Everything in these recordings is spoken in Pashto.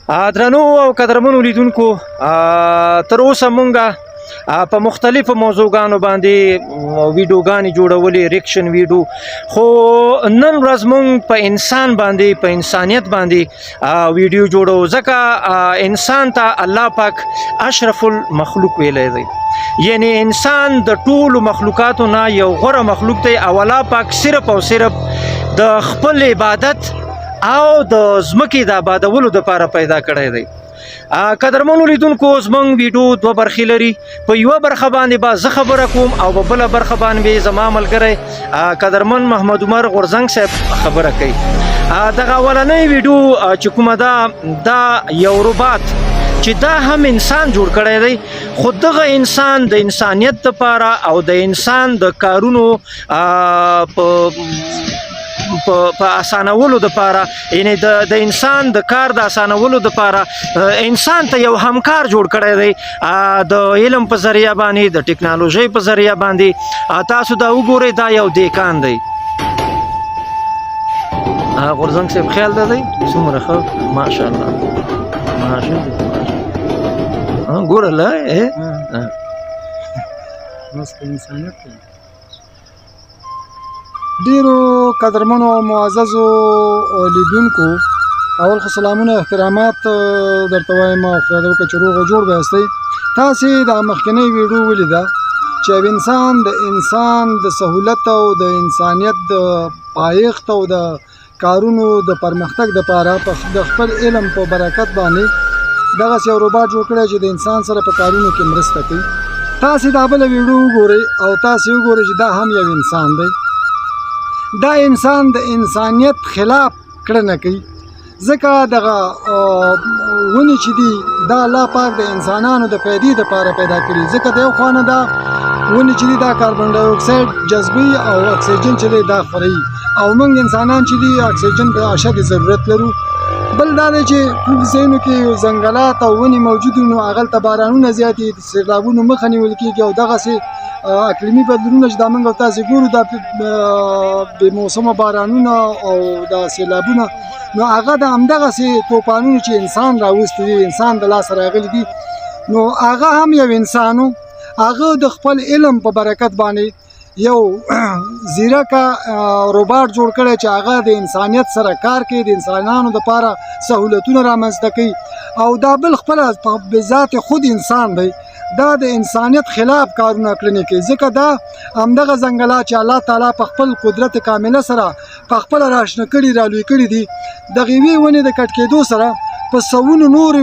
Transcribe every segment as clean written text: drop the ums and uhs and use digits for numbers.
درنو او قدرمنو لیدونکو تر اوسه مونږه په مختلفو موضوعګانو باندې ویډیوګانې جوړولې ریکشن ویډیو خو نن ورځ مونږ په انسان باندې په انسانیت باندې ویډیو جوړو ځکه انسان ته الله پاک اشرف المخلوق ویلی دی یعنی انسان د ټولو مخلوقاتو نه یو غوره مخلوق دی او الله پاک صرف او صرف د خپل عبادت او د ځمکې د آبادولو دپاره پیدا کړی دی قدرمنو لیدونکو زموږ ویډیو دوه برخې لري په یوه برخه باندې به زه خبره کوم او په بله برخه باندې به زما ملګری قدرمن محمد عمر غورځنګ صاحب خبره کوي دغه اولنۍ ویډیو چې کومه ده دا یو روبات چې دا هم انسان جوړ کړی دی خو دغه انسان د انسانیت دپاره او د انسان د کارونو په اسانولو دپاره یعنی د انسان د کار د اسانولو دپاره انسان ته یو همکار جوړ کړی دی د علم په ذریعه باندې د ټکنالوژۍ په ذریعه باندې تاسو دا وګورئ دا یو دیکان دی غورځنګ صاحب خیال ده دی څومره ښه ماشاءالله ماشاءالله ګوره له انسانیت ډیرو قدرمنو او معززو لیدونکو اول خو سلامونه احترامات درته وایم خدای دې وکړي چې روغ او جوړ به یاستئ تاسې د مخکنۍ ویډیو ولیده چې د انسان د سهولت او د انسانیت د پایښت او د کارونو د پرمختګ دپاره د خپل علم په برکت باندې دغسې یو روباټ جوړ کړی چې د انسان سره په کارونو کې مرسته کوي تاسې دا بله ویډیو وګورئ او تاسې وګورئ چې دا هم یو انسان دی دا انسان د انسانیت خلاف کړنه کوي ځکه دغه ونې چې دي دا الله پاک د انسانانو د فایدې دپاره پیدا کړي ځکه د یو خوا نه دا ونې چې دي دا کاربن ډای اکساید جذبوي او اکسیجن چې دی دا خوري او موږ انسانان چې دي اکسیجن په اشد ضرورت لرو بل دا دی چې کوم ځایونو کې ځنګلات او ونې موجود وي نو هغلته بارانونه زیات دي د سیلابونو مخه نیول کېږي او دغسې اقلیمي بدلونونه چې دا موږ او تاسې ګورو دا بې موسمه بارانونه او دا سیلابونه نو هغه د همدغسې طوفانونو چې انسان راوستي دي انسان د لاسه راغلي دي نو هغه هم یو انسان و هغه د خپل علم په برکت باندې یو زیرکه روباټ جوړ کړی چې هغه د انسانیت سره کار کوي د انسانانو دپاره سهولتونه رامنځته کوي او دا بل خپله په ذات خود انسان دی دا د انسانیت خلاف کارونه کړنې کوي ځکه دا همدغه ځنګلات چې الله تعالی په خپل قدرت کامله سره په خپله راشنه کړي رالوی کړي دي دغه یوې ونې د کټ کېدو سره په سوونو نورې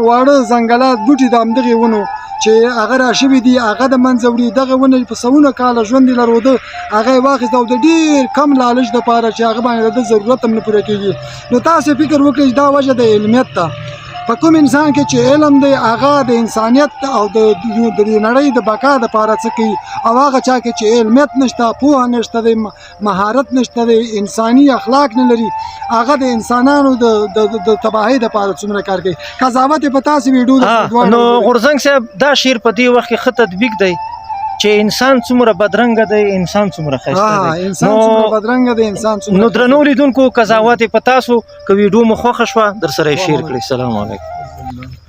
واړه ځنګلات بوټي د همدغې ونو چې هغه راشوي دي هغه د منځه وړي دغه ونې په سوونه کاله ژوند یې لروده هغه یې واخیست او د ډېر کم لالچ دپاره چې هغه باندې د ضرورت هم نه پوره کېږي نو تاسې فکر وکړئ چې دا وجه د علمیت ده په کوم انسان کې چې علم دی هغه د انسانیت او د نړۍ د بقا دپاره څه کوي او هغه چا کې چې علمیت نشته پوهه نشته دی مهارت نشته دی انساني اخلاق نه لري هغه د انسانانو د تباهۍ دپاره څومره کار کوي قضاوت یې په تاسې ویډیو نو غورځنګ صاحب دا شعر په دې وخت کې ښه تطبیق دی چې انسان څومره بدرنګه دی انسان څومره ښایسته دی انسان څومره بدرنګه دی انسان څومره نو درنو لیدونکو قضاوت یې په تاسو که ویډیو مو خوښه شوه در سره یې شیر کړئ سلام علیکم